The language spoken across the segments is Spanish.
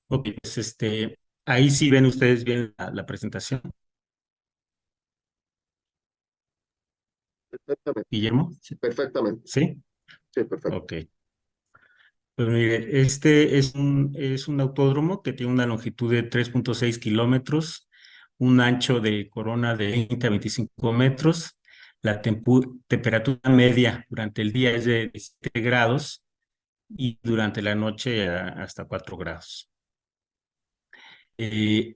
Ok, pues ahí sí ven ustedes bien la presentación, Perfectamente, Guillermo. Sí. perfectamente. ¿Sí? Sí, perfecto. Ok. Pues mire, este es un autódromo que tiene una longitud de 3,6 kilómetros, un ancho de corona de 20 a 25 metros. La temperatura media durante el día es de 17 grados y durante la noche hasta 4 grados. Eh,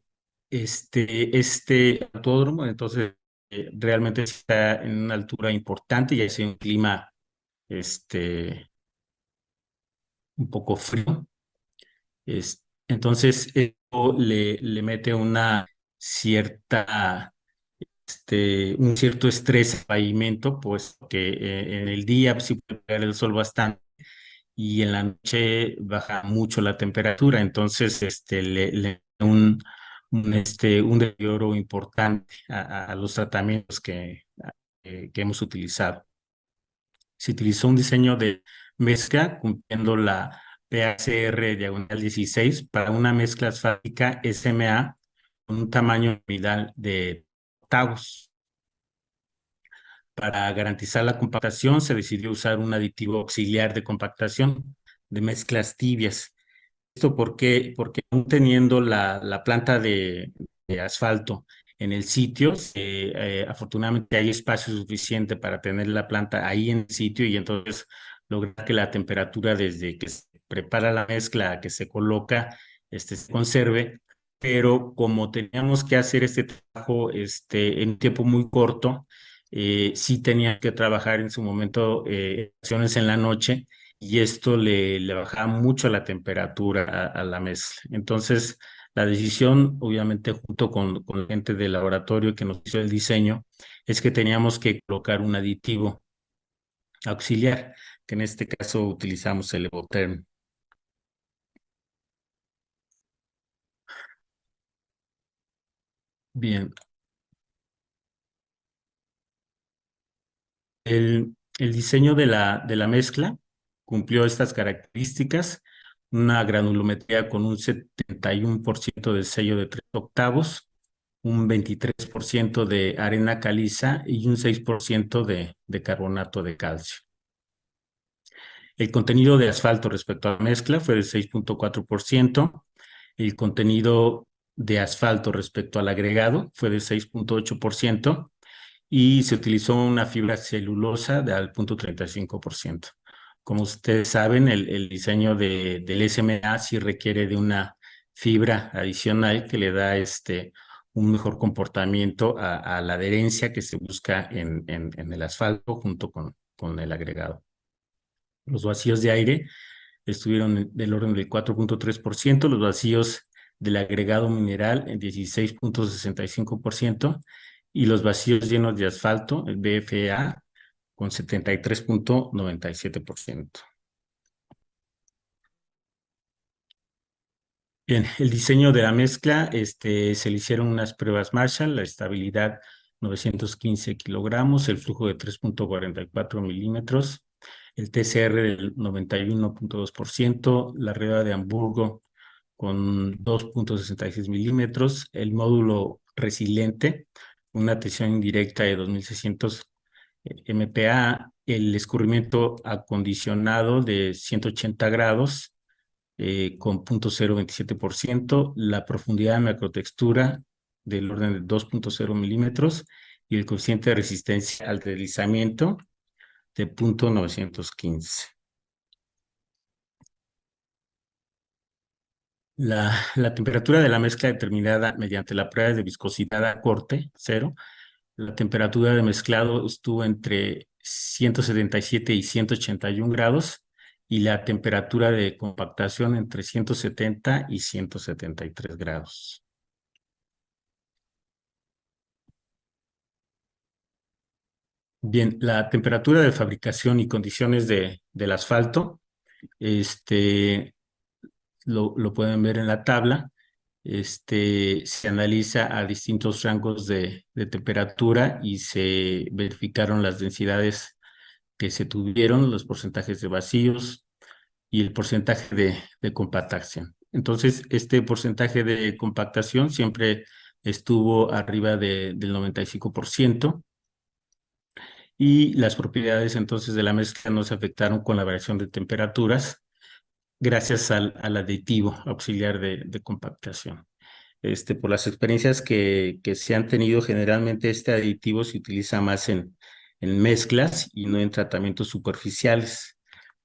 este autódromo, entonces, realmente está en una altura importante y hace un clima un poco frío. Entonces, eso le mete un cierto estrés al pavimento, pues que en el día sí puede pegar el sol bastante y en la noche baja mucho la temperatura, entonces le da un deterioro importante a los tratamientos que hemos utilizado. Se utilizó un diseño de mezcla cumpliendo la PACR diagonal 16 para una mezcla asfáltica SMA con un tamaño nominal de octavos. Para garantizar la compactación, se decidió usar un aditivo auxiliar de compactación de mezclas tibias. ¿Esto por qué? Porque aún teniendo la planta de asfalto en el sitio, afortunadamente hay espacio suficiente para tener la planta ahí en el sitio y entonces lograr que la temperatura desde que se prepara la mezcla a que se coloca se conserve, pero como teníamos que hacer este trabajo en un tiempo muy corto, sí tenía que trabajar en su momento acciones en la noche y esto le bajaba mucho la temperatura a la mezcla. Entonces, la decisión, obviamente, junto con la gente del laboratorio que nos hizo el diseño, es que teníamos que colocar un aditivo auxiliar, que en este caso utilizamos el Evotherm. Bien, el diseño de la mezcla cumplió estas características, una granulometría con un 71% de sello de 3 octavos, un 23% de arena caliza y un 6% de carbonato de calcio. El contenido de asfalto respecto a la mezcla fue de 6,4%. El contenido de asfalto respecto al agregado fue de 6,8% y se utilizó una fibra celulosa de al 0,35%. Como ustedes saben, el diseño del SMA sí requiere de una fibra adicional que le da un mejor comportamiento a la adherencia que se busca en el asfalto junto con el agregado. Los vacíos de aire estuvieron del orden del 4,3%, los vacíos del agregado mineral en 16,65% y los vacíos llenos de asfalto, el BFA, con 73,97%. Bien, el diseño de la mezcla, se le hicieron unas pruebas Marshall, la estabilidad 915 kilogramos, el flujo de 3,44 milímetros, el TCR del 91,2%, la rueda de Hamburgo con 2,66 milímetros, el módulo resiliente, una tensión indirecta de 2,600 MPa, el escurrimiento acondicionado de 180 grados, con 0,027%, la profundidad de macrotextura del orden de 2,0 milímetros y el coeficiente de resistencia al deslizamiento de 0,915. La temperatura de la mezcla determinada mediante la prueba de viscosidad a corte, cero, la temperatura de mezclado estuvo entre 177 y 181 grados y la temperatura de compactación entre 170 y 173 grados. Bien, la temperatura de fabricación y condiciones del asfalto, este, lo pueden ver en la tabla. Se analiza a distintos rangos de temperatura y se verificaron las densidades que se tuvieron, los porcentajes de vacíos, y el porcentaje de compactación. Entonces, este porcentaje de compactación siempre estuvo arriba del 95% y las propiedades entonces de la mezcla no se afectaron con la variación de temperaturas gracias al aditivo auxiliar de compactación. Por las experiencias que se han tenido, generalmente este aditivo se utiliza más en mezclas y no en tratamientos superficiales.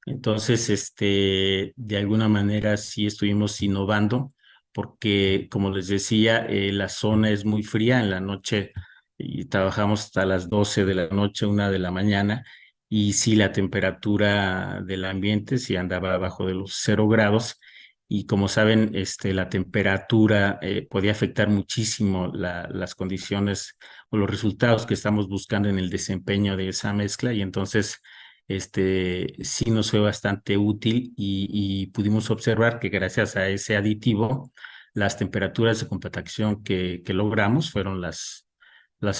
Entonces, de alguna manera sí estuvimos innovando porque, como les decía, la zona es muy fría en la noche y trabajamos hasta las 12 de la noche, 1 de la mañana, y sí la temperatura del ambiente sí andaba abajo de los 0 grados. Y como saben, la temperatura podía afectar muchísimo las condiciones o los resultados que estamos buscando en el desempeño de esa mezcla, y entonces sí nos fue bastante útil y pudimos observar que gracias a ese aditivo, las temperaturas de compactación que logramos fueron las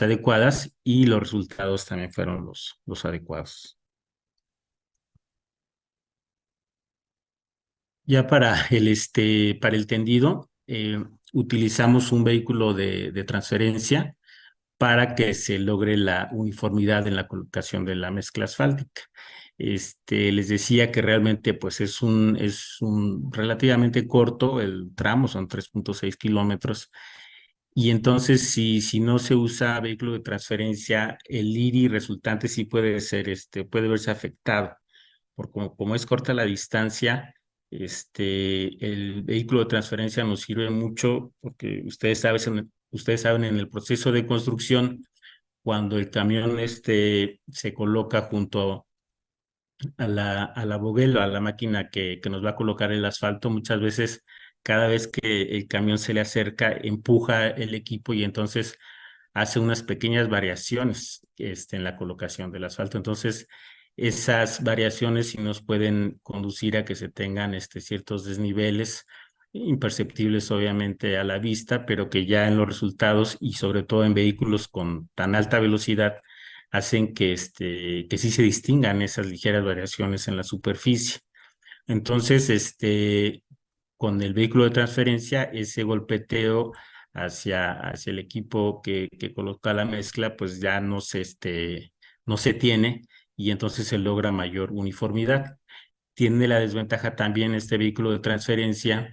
adecuadas y los resultados también fueron los adecuados. Ya para el tendido, utilizamos un vehículo de transferencia para que se logre la uniformidad en la colocación de la mezcla asfáltica. Les decía que realmente pues es un relativamente corto el tramo, son 3.6 kilómetros, y entonces si no se usa vehículo de transferencia, el IRI resultante sí puede ser, puede verse afectado, porque como es corta la distancia, el vehículo de transferencia nos sirve mucho porque ustedes saben en el proceso de construcción, cuando el camión se coloca junto a la boguela, a la máquina que nos va a colocar el asfalto, muchas veces cada vez que el camión se le acerca, empuja el equipo y entonces hace unas pequeñas variaciones en la colocación del asfalto. Entonces, esas variaciones sí nos pueden conducir a que se tengan ciertos desniveles imperceptibles obviamente a la vista, pero que ya en los resultados y sobre todo en vehículos con tan alta velocidad hacen que sí se distingan esas ligeras variaciones en la superficie. Entonces, con el vehículo de transferencia, ese golpeteo hacia el equipo que coloca la mezcla, pues ya no se tiene y entonces se logra mayor uniformidad. Tiene la desventaja también este vehículo de transferencia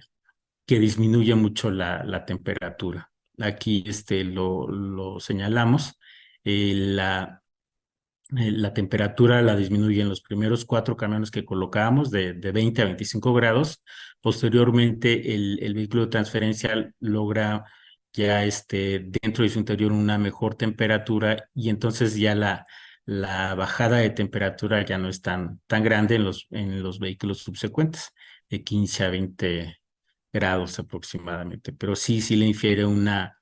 que disminuye mucho la temperatura. Aquí lo señalamos. La temperatura la disminuye en los primeros 4 camiones que colocamos de 20 a 25 grados. Posteriormente, el vehículo de transferencia logra ya dentro de su interior una mejor temperatura y entonces ya la bajada de temperatura ya no es tan grande en los vehículos subsecuentes, de 15 a 20 grados aproximadamente. Pero sí le infiere una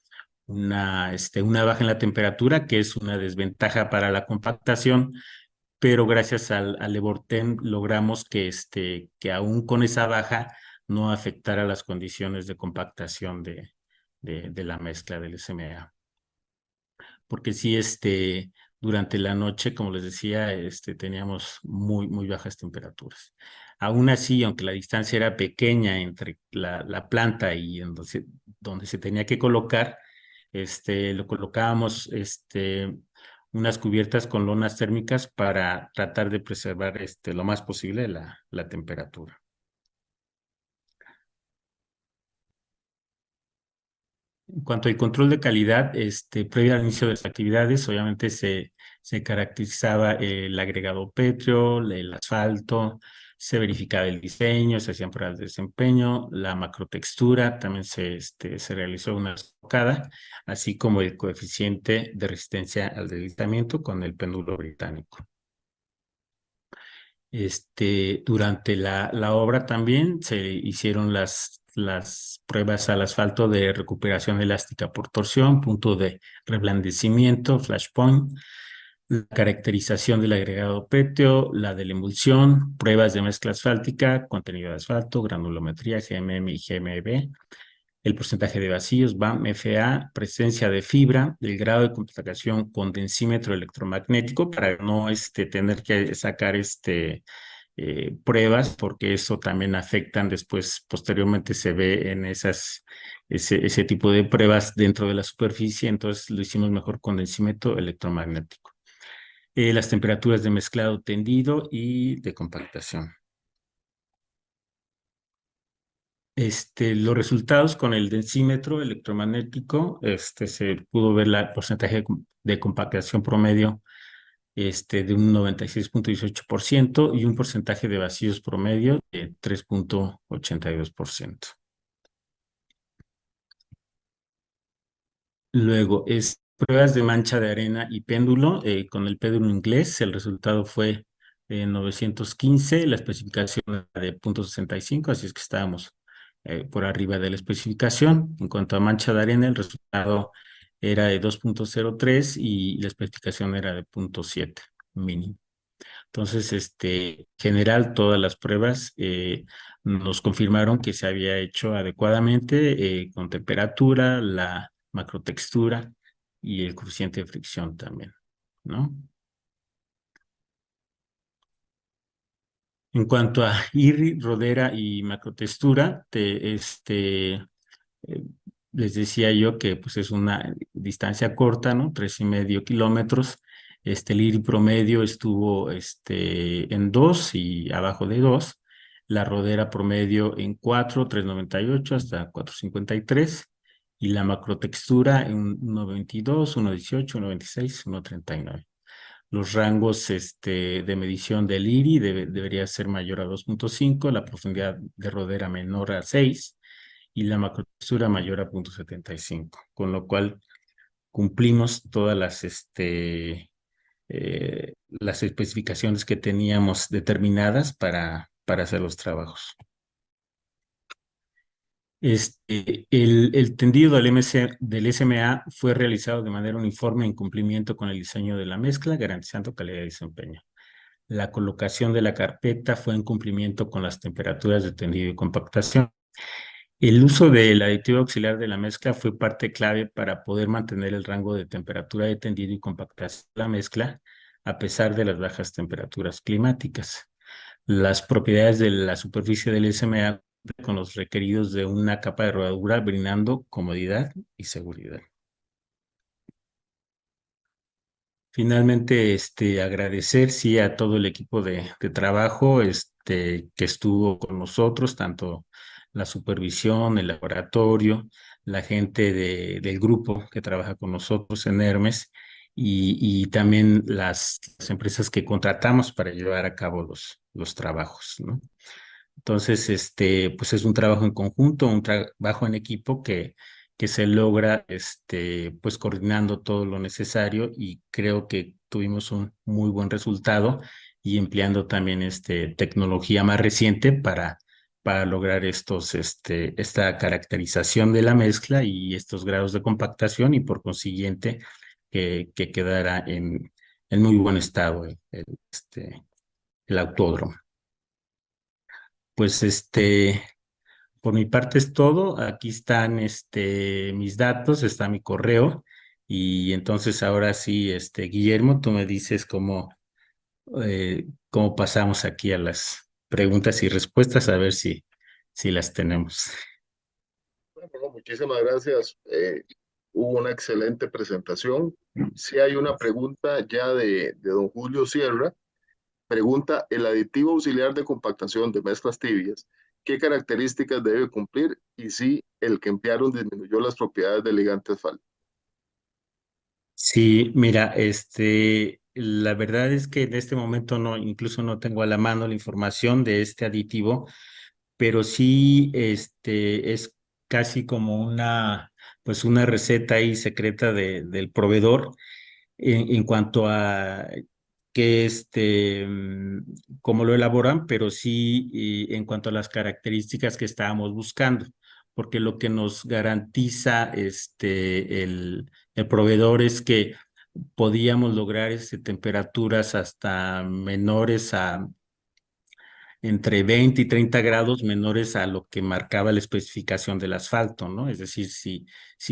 baja en la temperatura, que es una desventaja para la compactación, pero gracias al Levorten logramos que aún con esa baja no afectara las condiciones de compactación de la mezcla del SMA. Porque sí, durante la noche, como les decía, teníamos muy bajas temperaturas. Aún así, aunque la distancia era pequeña entre la planta y donde se tenía que colocar, lo colocábamos, unas cubiertas con lonas térmicas para tratar de preservar, lo más posible la temperatura. En cuanto al control de calidad, previo al inicio de las actividades, obviamente se caracterizaba el agregado pétreo, el asfalto, se verificaba el diseño, se hacían pruebas de desempeño, la macrotextura, también se realizó una estocada, así como el coeficiente de resistencia al deslizamiento con el péndulo británico. Durante la obra también se hicieron las pruebas al asfalto de recuperación elástica por torsión, punto de reblandecimiento, flashpoint, la caracterización del agregado pétreo, la de la emulsión, pruebas de mezcla asfáltica, contenido de asfalto, granulometría, GMM y GMB, el porcentaje de vacíos, BAM, FA, presencia de fibra, el grado de compactación con densímetro electromagnético para no tener que sacar pruebas, porque eso también afectan después, posteriormente se ve en ese tipo de pruebas dentro de la superficie, entonces lo hicimos mejor con densímetro electromagnético. Las temperaturas de mezclado tendido y de compactación. Los resultados con el densímetro electromagnético, se pudo ver el porcentaje de compactación promedio de un 96,18% y un porcentaje de vacíos promedio de 3,82%. Luego, pruebas de mancha de arena y péndulo. Con el péndulo inglés, el resultado fue 915, la especificación era de 0,65, así es que estábamos por arriba de la especificación. En cuanto a mancha de arena, el resultado era de 2,03 y la especificación era de 0,7 mínimo. Entonces, general, todas las pruebas nos confirmaron que se había hecho adecuadamente con temperatura, la macrotextura y el coeficiente de fricción también, ¿no? En cuanto a IRRI, rodera y macrotextura, eh, les decía yo que pues es una distancia corta, ¿no? 3,5 kilómetros. El IRI promedio estuvo en 2 y abajo de 2. La rodera promedio en 4, 3,98 hasta 4,53. Y la macrotextura en 1,22, 1,18, 1,26, 1,39. Los rangos de medición del IRI debería ser mayor a 2,5, la profundidad de rodera menor a 6 y la macrotextura mayor a 0,75, con lo cual cumplimos todas las especificaciones que teníamos determinadas para hacer los trabajos. El tendido del SMA fue realizado de manera uniforme en cumplimiento con el diseño de la mezcla, garantizando calidad de desempeño. La colocación de la carpeta fue en cumplimiento con las temperaturas de tendido y compactación. El uso del aditivo auxiliar de la mezcla fue parte clave para poder mantener el rango de temperatura de tendido y compactación de la mezcla a pesar de las bajas temperaturas climáticas. Las propiedades de la superficie del SMA con los requeridos de una capa de rodadura brindando comodidad y seguridad. Finalmente, agradecer, sí, a todo el equipo de trabajo, que estuvo con nosotros, tanto la supervisión, el laboratorio, la gente del grupo que trabaja con nosotros en Hermes y también las empresas que contratamos para llevar a cabo los trabajos, ¿no? Entonces, pues es un trabajo en conjunto, un trabajo en equipo que se logra, pues coordinando todo lo necesario y creo que tuvimos un muy buen resultado y empleando también, tecnología más reciente para lograr esta caracterización de la mezcla y estos grados de compactación y por consiguiente que quedara en muy buen estado el autódromo. Pues por mi parte es todo. Aquí están mis datos, está mi correo. Y entonces ahora sí, Guillermo, tú me dices cómo pasamos aquí a las preguntas y respuestas, a ver si las tenemos. Bueno, muchísimas gracias. Hubo una excelente presentación. Si hay una pregunta ya de don Julio Sierra. Pregunta, ¿el aditivo auxiliar de compactación de mezclas tibias, qué características debe cumplir y si el que emplearon disminuyó las propiedades del ligante asfalto? Sí, mira, la verdad es que en este momento no, incluso no tengo a la mano la información de este aditivo, pero sí, es casi como pues una receta ahí secreta del proveedor en cuanto a que cómo lo elaboran, pero sí en cuanto a las características que estábamos buscando, porque lo que nos garantiza el proveedor es que podíamos lograr temperaturas hasta menores a entre 20 y 30 grados menores a lo que marcaba la especificación del asfalto, ¿no? Es decir, si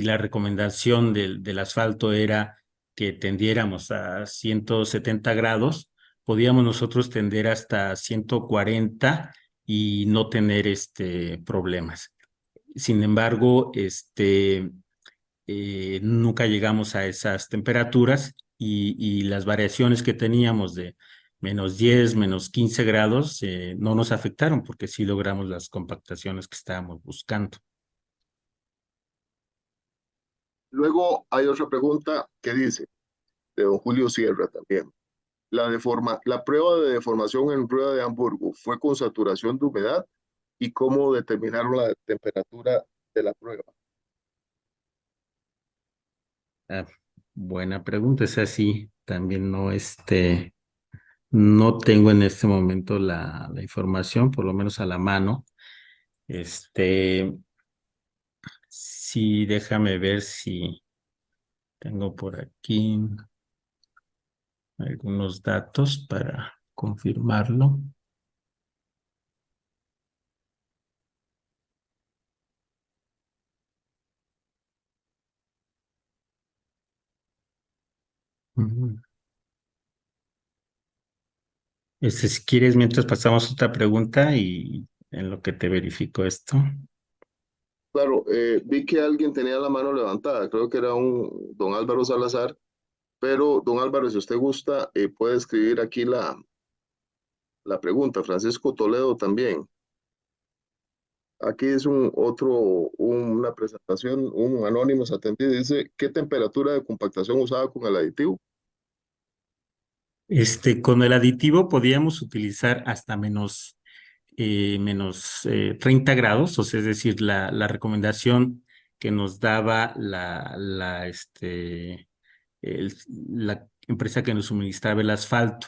la recomendación del asfalto era que tendiéramos a 170 grados, podíamos nosotros tender hasta 140 y no tener problemas. Sin embargo, nunca llegamos a esas temperaturas y las variaciones que teníamos de -10, -15 grados no nos afectaron porque sí logramos las compactaciones que estábamos buscando. Luego hay otra pregunta que dice, de don Julio Sierra también. La prueba de deformación en rueda de Hamburgo fue con saturación de humedad y cómo determinaron la temperatura de la prueba. Ah, buena pregunta, es así. También no tengo en este momento la información, por lo menos a la mano. Sí, déjame ver si tengo por aquí algunos datos para confirmarlo. Ujú. Si quieres, mientras pasamos a otra pregunta y en lo que te verifico esto. Claro, vi que alguien tenía la mano levantada, creo que era un don Álvaro Salazar, pero don Álvaro, si usted gusta, puede escribir aquí la pregunta. Francisco Toledo también. Aquí es una presentación, un anónimo se atendido, dice, ¿qué temperatura de compactación usaba con el aditivo? Con el aditivo podíamos utilizar hasta menos 30 grados, o sea, es decir, la recomendación que nos daba la empresa que nos suministraba el asfalto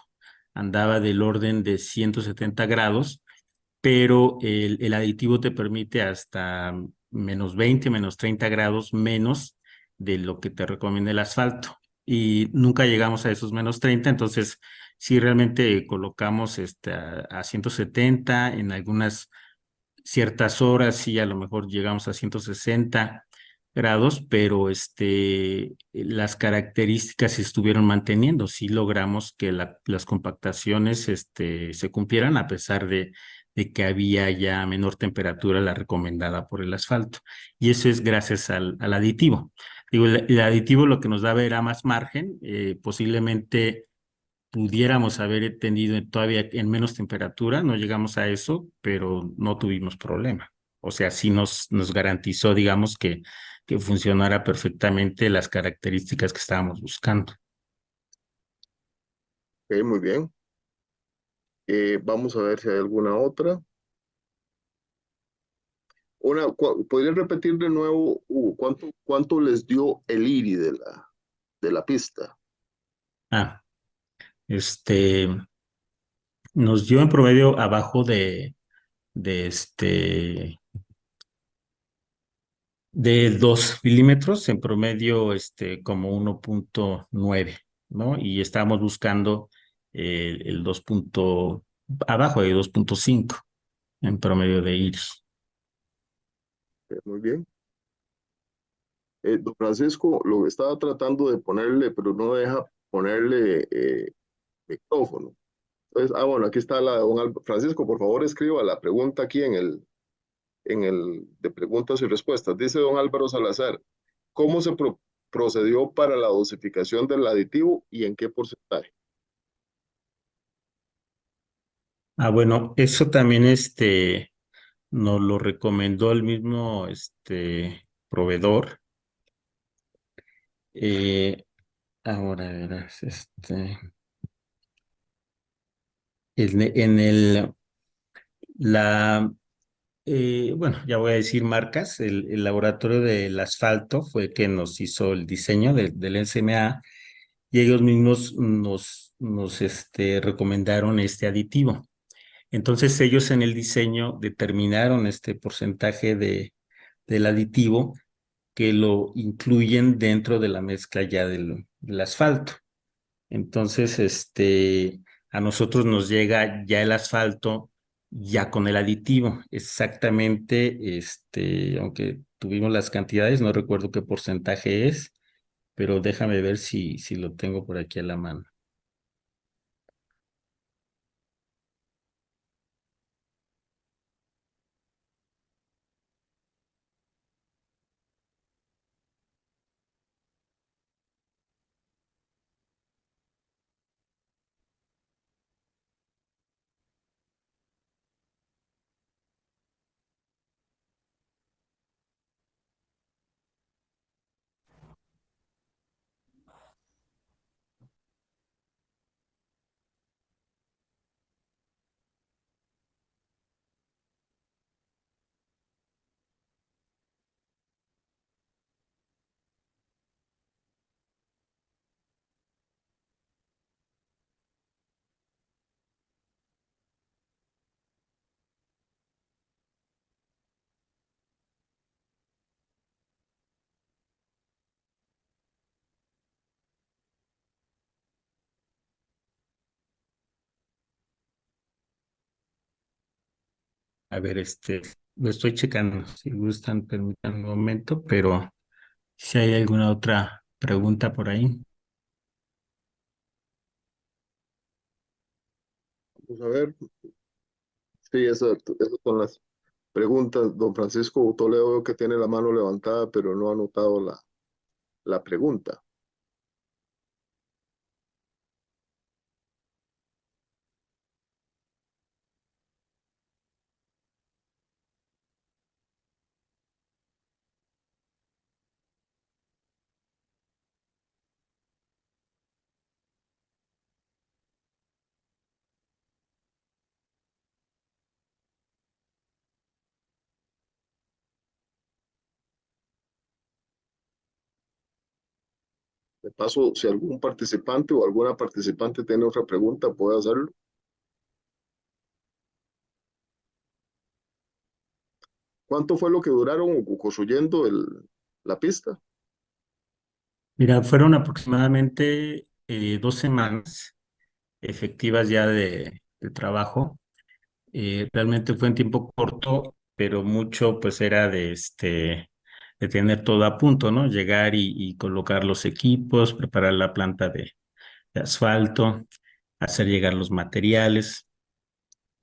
andaba del orden de 170 grados, pero el aditivo te permite hasta -20, -30 grados menos de lo que te recomienda el asfalto. Y nunca llegamos a esos -30, entonces sí realmente colocamos a 170 en algunas ciertas horas, sí, a lo mejor llegamos a 160 grados, pero las características se estuvieron manteniendo. Sí logramos que las compactaciones se cumplieran a pesar de que había ya menor temperatura la recomendada por el asfalto. Y eso es gracias al aditivo. Digo, el aditivo lo que nos daba era más margen, posiblemente pudiéramos haber tenido todavía en menos temperatura, no llegamos a eso, pero no tuvimos problema. O sea, sí nos garantizó, digamos, que funcionara perfectamente las características que estábamos buscando. Ok, muy bien. Vamos a ver si hay alguna otra. ¿Podría repetir de nuevo, Hugo, cuánto les dio el IRI de la pista? Ah, este, nos dio en promedio abajo de de 2 milímetros, en promedio, como 1,9, ¿no? Y estábamos buscando el 2 abajo de 2,5 en promedio de iris. Muy bien. Don Francisco, lo estaba tratando de ponerle, pero no deja ponerle micrófono. Entonces, bueno, aquí está la de don Francisco, por favor, escriba la pregunta aquí en el de preguntas y respuestas. Dice don Álvaro Salazar, ¿cómo se procedió para la dosificación del aditivo y en qué porcentaje? Bueno, eso también nos lo recomendó el mismo proveedor. Eh, Ahora verás, en la bueno, ya voy a decir marcas. El laboratorio del asfalto fue que nos hizo el diseño del SMA y ellos mismos nos recomendaron este aditivo. Entonces ellos en el diseño determinaron este porcentaje del aditivo que lo incluyen dentro de la mezcla ya del asfalto. Entonces, a nosotros nos llega ya el asfalto ya con el aditivo, exactamente, aunque tuvimos las cantidades, no recuerdo qué porcentaje es, pero déjame ver si lo tengo por aquí a la mano. A ver, lo estoy checando, si gustan, permítanme un momento, pero si hay alguna otra pregunta por ahí. Vamos a ver. Sí, esas son las preguntas. Don Francisco Toledo veo que tiene la mano levantada, pero no ha anotado la pregunta. De paso, si algún participante o alguna participante tiene otra pregunta, puede hacerlo. ¿Cuánto fue lo que duraron construyendo la pista? Mira, fueron aproximadamente 2 semanas efectivas ya de trabajo. Realmente fue en tiempo corto, pero mucho pues era de tener todo a punto, ¿no? Llegar y colocar los equipos, preparar la planta de asfalto, hacer llegar los materiales,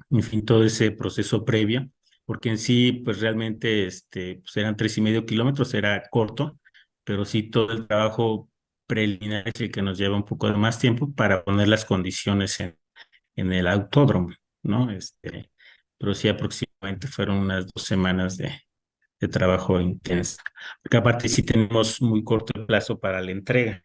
en fin, todo ese proceso previo, porque en sí, pues realmente, pues eran 3,5 kilómetros, era corto, pero sí todo el trabajo preliminar es el que nos lleva un poco de más tiempo para poner las condiciones en el autódromo, ¿no? Pero sí aproximadamente fueron unas 2 semanas de trabajo intenso, porque aparte sí tenemos muy corto plazo para la entrega.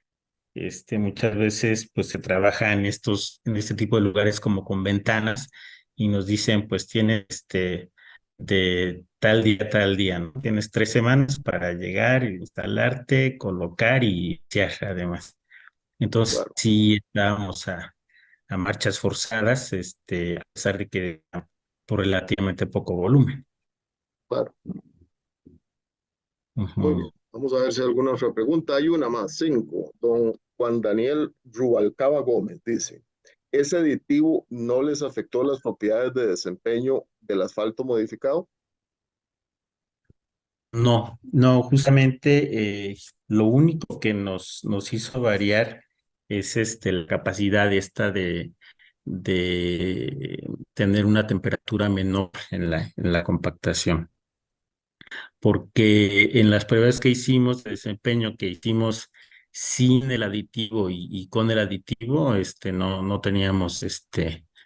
Muchas veces pues se trabaja en este tipo de lugares como con ventanas y nos dicen pues tienes de tal día, ¿no? Tienes 3 semanas para llegar, instalarte, colocar y iniciar además. Entonces Claro, sí estábamos a marchas forzadas, a pesar de que por relativamente poco volumen. claro. Muy bien. Ujú. Vamos a ver si hay alguna otra pregunta. Hay una más, 5. Don Juan Daniel Rubalcaba Gómez dice, ¿ese aditivo no les afectó las propiedades de desempeño del asfalto modificado? No, no, justamente lo único que nos hizo variar es la capacidad de tener una temperatura menor en la compactación, porque en las pruebas que hicimos, de desempeño que hicimos sin el aditivo y con el aditivo, no teníamos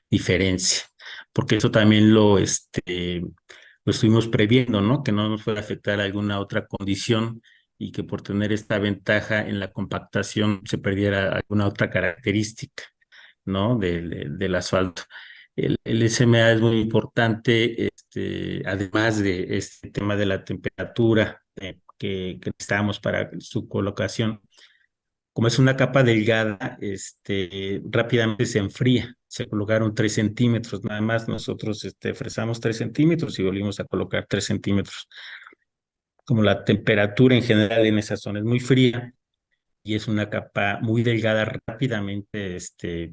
diferencia, porque eso también lo estuvimos previendo, ¿no? Que no nos fuera a afectar alguna otra condición y que por tener esta ventaja en la compactación se perdiera alguna otra característica, ¿no? Del asfalto. El SMA es muy importante, además de este tema de la temperatura que necesitamos para su colocación. Como es una capa delgada, rápidamente se enfría. Se colocaron 3 centímetros, nada más nosotros fresamos 3 centímetros y volvimos a colocar 3 centímetros. Como la temperatura en general en esa zona es muy fría, y es una capa muy delgada, rápidamente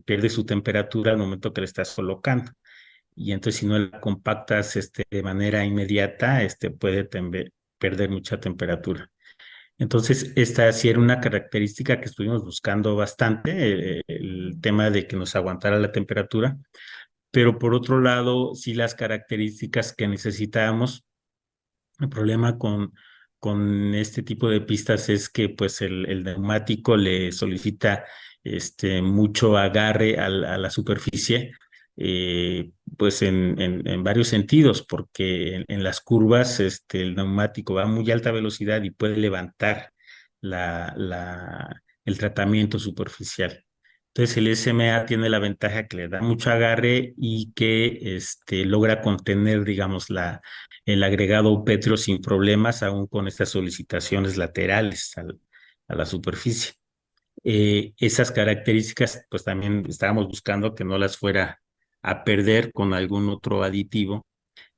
pierde su temperatura al momento que la estás colocando. Y entonces si no la compactas de manera inmediata, puede perder mucha temperatura. Entonces, esta sí era una característica que estuvimos buscando bastante, el tema de que nos aguantara la temperatura, pero por otro lado, sí las características que necesitábamos. El problema con este tipo de pistas es que pues el neumático le solicita mucho agarre a la superficie, pues en varios sentidos, porque en las curvas el neumático va a muy alta velocidad y puede levantar el tratamiento superficial. Entonces el SMA tiene la ventaja que le da mucho agarre y que logra contener, digamos, el agregado pétreo sin problemas, aún con estas solicitaciones laterales a la superficie. Esas características, pues también estábamos buscando que no las fuera a perder con algún otro aditivo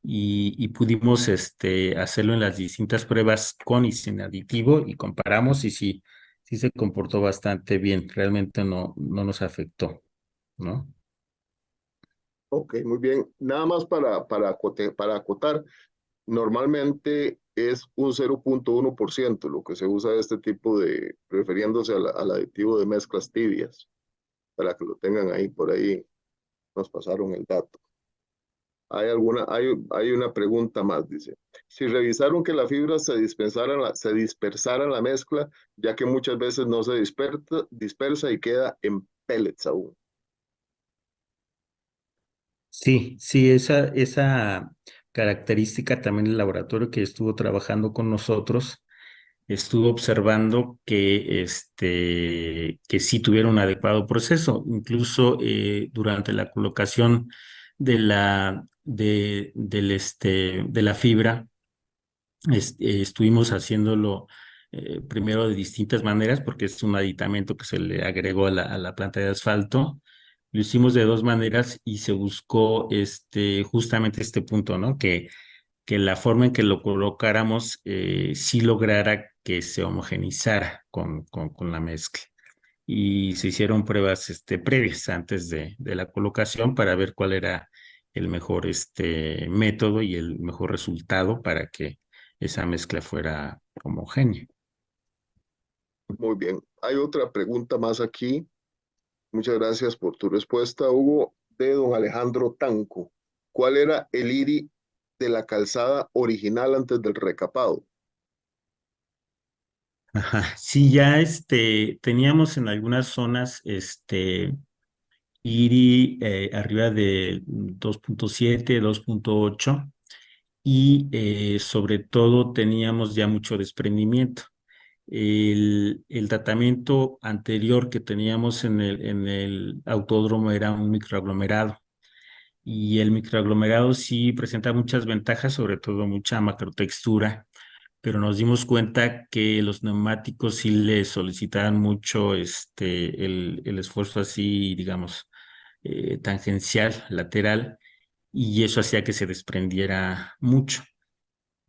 y pudimos hacerlo en las distintas pruebas con y sin aditivo y comparamos y sí, sí se comportó bastante bien, realmente no nos afectó, ¿no? Ok, muy bien. Nada más para acotar, normalmente es un 0,1% lo que se usa de este tipo de, refiriéndose al aditivo de mezclas tibias, para que lo tengan ahí, por ahí nos pasaron el dato. Hay una pregunta más, dice. Si revisaron que la fibra se dispersara en la mezcla, ya que muchas veces no se dispersa y queda en pellets aún. Sí, sí, esa característica también el laboratorio que estuvo trabajando con nosotros estuvo observando que sí tuviera un adecuado proceso. Incluso durante la colocación de la fibra, estuvimos haciéndolo primero de distintas maneras, porque es un aditamento que se le agregó a a la planta de asfalto. Lo hicimos de dos maneras y se buscó justamente este punto, ¿no? Que la forma en que lo colocáramos sí lograra que se homogenizara con la mezcla. Y se hicieron pruebas previas antes de la colocación para ver cuál era el mejor método y el mejor resultado para que esa mezcla fuera homogénea. Muy bien. Hay otra pregunta más aquí. Muchas gracias por tu respuesta, Hugo, de don Alejandro Tanco. ¿Cuál era el IRI de la calzada original antes del recapado? Ajá. Sí, ya teníamos en algunas zonas IRI arriba de 2,7, 2,8 y sobre todo teníamos ya mucho desprendimiento. El tratamiento anterior que teníamos en el autódromo era un microaglomerado y el microaglomerado sí presenta muchas ventajas, sobre todo mucha macrotextura, pero nos dimos cuenta que los neumáticos sí le solicitaban mucho el esfuerzo así, digamos, tangencial, lateral, y eso hacía que se desprendiera mucho.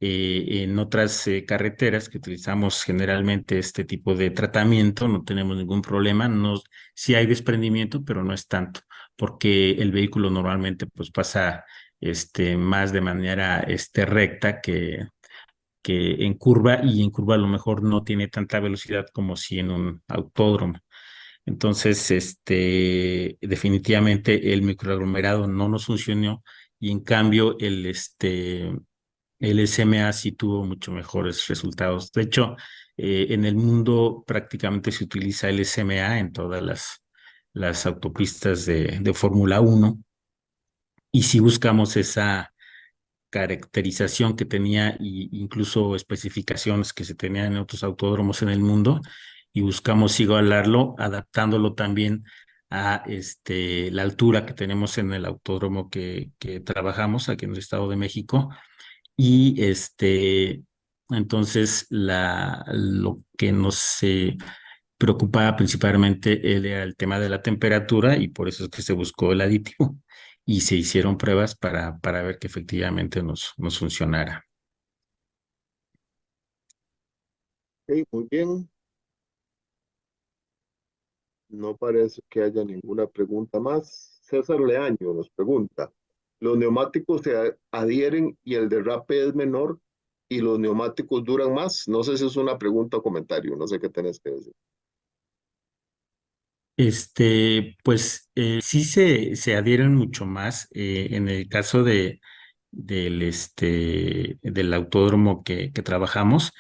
En otras carreteras que utilizamos generalmente este tipo de tratamiento, no tenemos ningún problema, no, sí hay desprendimiento, pero no es tanto, porque el vehículo normalmente pues pasa más de manera recta que en curva, y en curva a lo mejor no tiene tanta velocidad como si en un autódromo. Entonces, definitivamente el microaglomerado no nos funcionó y en cambio el SMA sí tuvo mucho mejores resultados. De hecho, en el mundo prácticamente se utiliza el SMA en todas las autopistas de Fórmula Uno, y si buscamos esa caracterización que tenía y incluso especificaciones que se tenían en otros autódromos en el mundo, y buscamos igualarlo, adaptándolo también a la altura que tenemos en el autódromo que trabajamos aquí en el Estado de México. Y entonces lo que nos preocupaba principalmente era el tema de la temperatura, y por eso es que se buscó el aditivo y se hicieron pruebas para ver que efectivamente nos funcionara. Ok, muy bien. No parece que haya ninguna pregunta más. César Leaño nos pregunta, ¿los neumáticos adhieren y el derrape es menor y los neumáticos duran más? No sé si es una pregunta o comentario, no sé qué tenés que decir. Pues sí se adhieren mucho más en el caso del autódromo que trabajamos.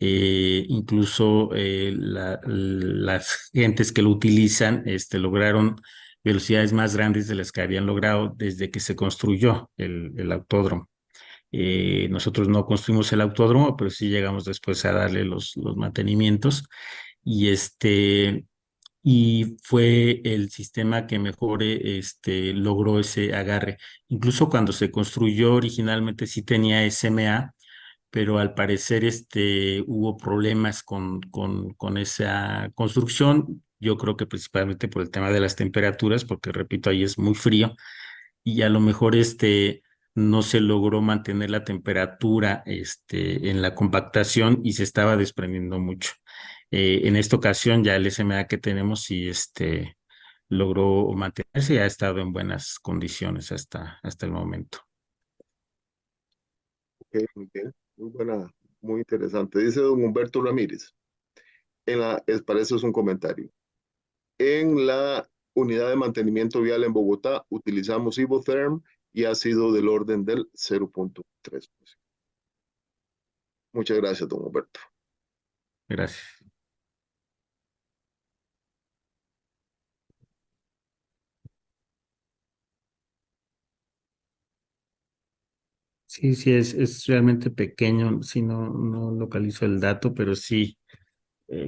Incluso las gentes que lo utilizan lograron velocidades más grandes de las que habían logrado desde que se construyó el autódromo. Nosotros no construimos el autódromo, pero sí llegamos después a darle los mantenimientos, y y fue el sistema que mejor logró ese agarre. Incluso cuando se construyó originalmente sí tenía SMA, pero al parecer hubo problemas con esa construcción. Yo creo que principalmente por el tema de las temperaturas, porque repito, ahí es muy frío, y a lo mejor no se logró mantener la temperatura en la compactación y se estaba desprendiendo mucho. En esta ocasión ya el SMA que tenemos sí logró mantenerse y ha estado en buenas condiciones hasta el momento. Ok, muy bien, muy buena, muy interesante. Dice don Humberto Ramírez, para eso es un comentario. En la unidad de mantenimiento vial en Bogotá utilizamos Ivotherm y ha sido del orden del 0.3. Muchas gracias, don Humberto. Gracias. Sí, sí, es realmente pequeño, si no localizo el dato, pero sí,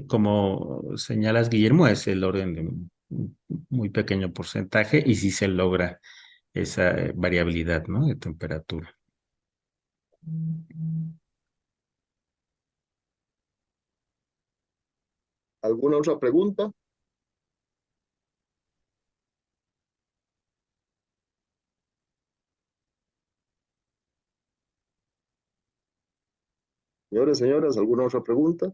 como señalas, Guillermo, es el orden de un muy pequeño porcentaje y sí se logra esa variabilidad, ¿no? De temperatura. ¿Alguna otra pregunta? Señores, señoras, ¿alguna otra pregunta?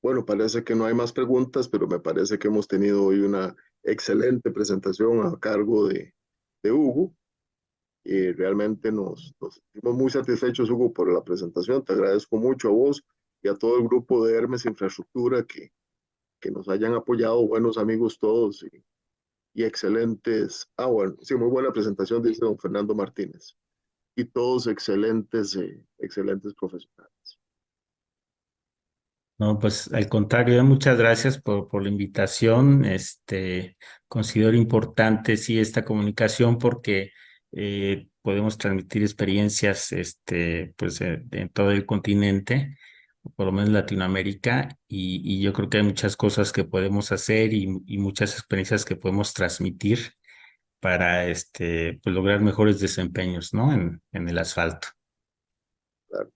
Bueno, parece que no hay más preguntas, pero me parece que hemos tenido hoy una excelente presentación a cargo de Hugo. Y realmente nos sentimos muy satisfechos, Hugo, por la presentación. Te agradezco mucho a vos y a todo el grupo de Hermes Infraestructura que nos hayan apoyado, buenos amigos todos y excelentes. Ah, bueno, sí, muy buena presentación, dice don Fernando Martínez. Y todos excelentes, excelentes profesionales. No, pues al contrario, muchas gracias por la invitación. Considero importante, sí, esta comunicación porque podemos transmitir experiencias, pues, en todo el continente, o por lo menos Latinoamérica, y yo creo que hay muchas cosas que podemos hacer y muchas experiencias que podemos transmitir para, pues, lograr mejores desempeños, ¿no? En el asfalto. Claro.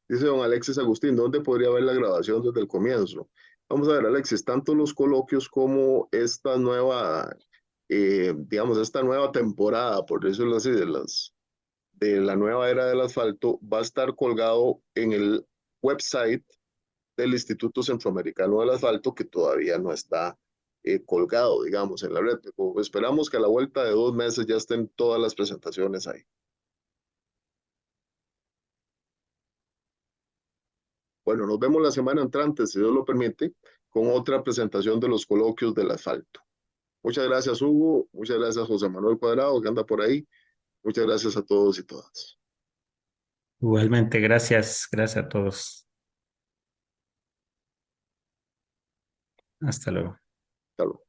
Dice don Alexis Agustín, ¿dónde podría ver la grabación desde el comienzo? Vamos a ver, Alexis, tanto los coloquios como esta nueva, digamos, esta nueva temporada, por decirlo así, de la nueva era del asfalto, va a estar colgado en el website del Instituto Centroamericano del Asfalto, que todavía no está colgado, digamos, en la red. Pero esperamos que a la vuelta de 2 meses ya estén todas las presentaciones ahí. Bueno, nos vemos la semana entrante, si Dios lo permite, con otra presentación de los coloquios del asfalto. Muchas gracias, Hugo. Muchas gracias, José Manuel Cuadrado, que anda por ahí. Muchas gracias a todos y todas. Igualmente, gracias, gracias a todos. Hasta luego. Hasta luego.